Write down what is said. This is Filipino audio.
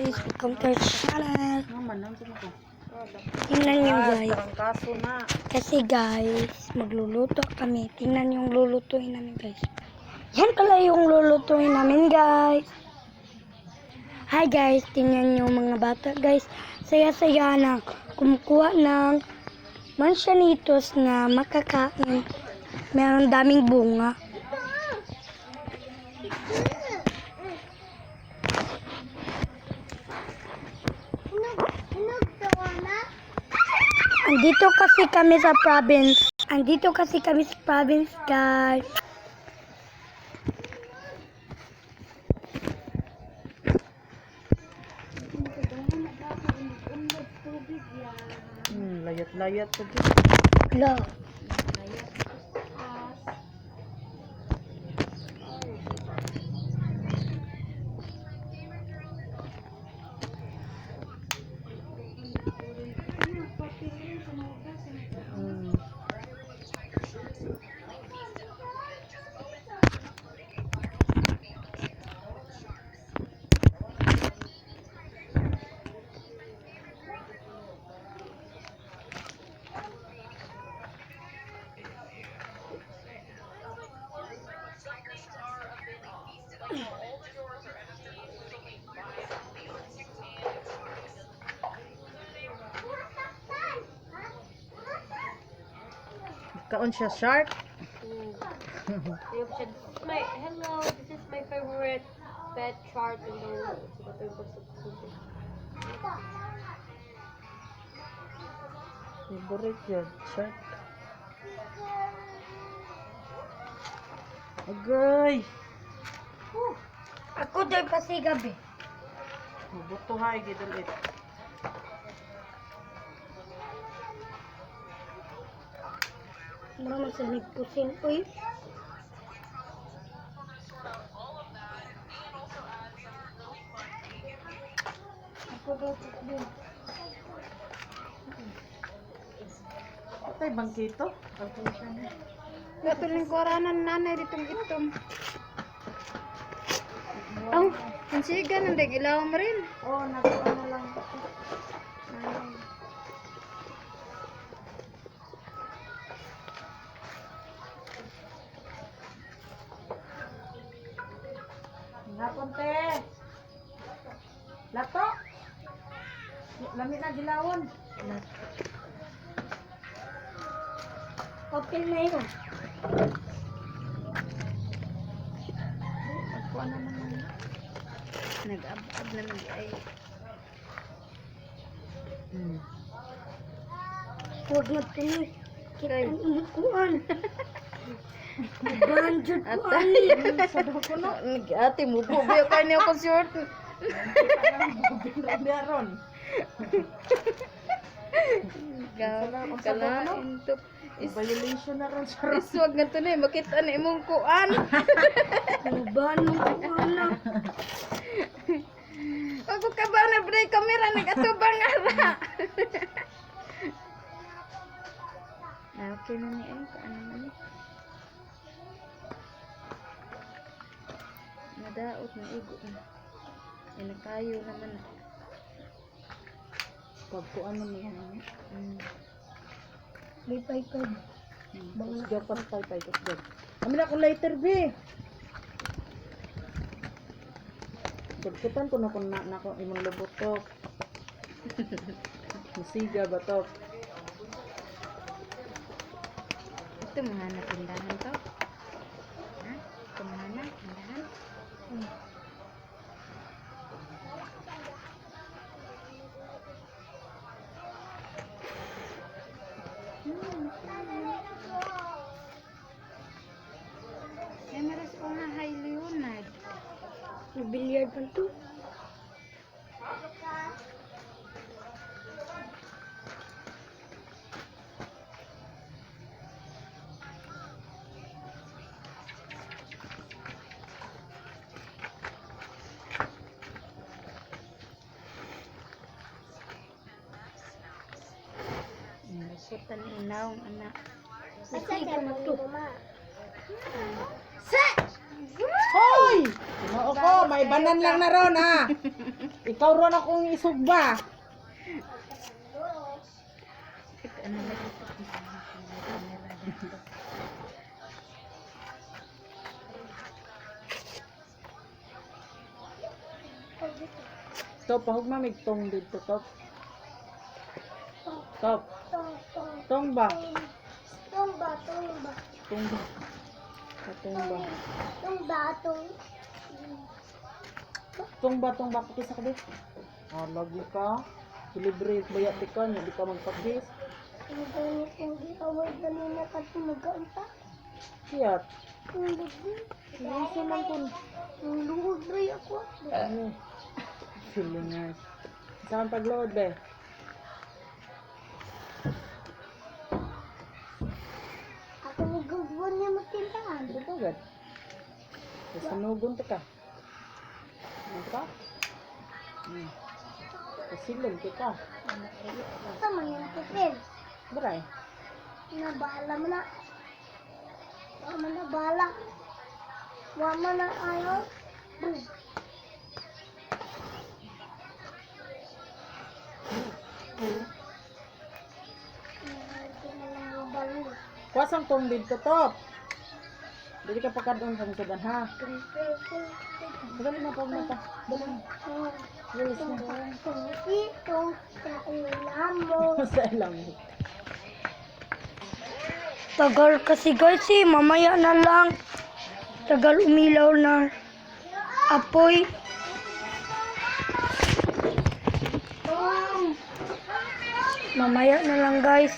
guys, welcome to our channel. Tingnan nyo guys. Kasi guys, magluluto kami. Tingnan yung lulutuin namin guys. Yan pala yung lulutuin namin guys. Hi guys, tingnan nyo mga bata guys. Saya-saya na kumukuha ng mansyanitos na makakain. Meron daming bunga. Andito kasi kami sa province. Guys. Layat-layat ko. Hello. Kaon siya shark. Hello, this is my favorite pet shark in the world. Favorite yun, shark. Agay! Ako doon kasi gabi. Mabutuhay, gidulit. Mura magsalig pusin. Uy. Ako daw doon. Patay bangkito? Gatuling koranan nanay ditong itom. Ang siga nang deg ilaw mo rin. Oo, nakuha na lang. Hapon te. Lato. Lamit na gilawon. Okay na yun. Ako na naman. Nag-abab na ay. Huwag magtuloy. Kita ang inukuan. Banjod ko ani. Ate mo po ba kayo niya ko short? Meron. Kalain to. Violation na ron sa Iswag nga to na makita na imong kuan. Banong kuan na. Ako ka ba na break camera nagatubang ara. Okay na ni ay paano man ni. Nadaot na igo na. Yan kayo naman. pagkuan mo yan. May paypad. Bangga pa pay kusgo. Amin ako later be. Pagkutan ko na kun na ko imong lubutok. Musiga batok. Ito mga natindahan to. Ha? Ito mga natindahan. Meron ko na high Leonard. Bilyard pa to. Sutan inaw anak. Kasi ka mo to. Hoy! Oo ko, may banan lang na ron ha. Ikaw ron akong isugba. Top, pahugma mig tong dito, top. Top. Tong ba? Tong ba? Tong ba kisa ka dit? Ah, lagi ka. Delivery bayat ka, hindi ka magpagdis. Siyat. Lisa lang kun. Ano? Silingas. Saan pag-load be? Dito agad. Sanugon ta ka. Ano ka? Kasilin kita. Beray. Wama na ayaw. Kuasang tong dito, top. Dili ka pakadon sa sudan ha. Dali na pag mata. Dali na. Yes na. Sa ilang mo. Tagal kasi guys mamaya na lang. Tagal umilaw na apoy. Mamaya na lang guys.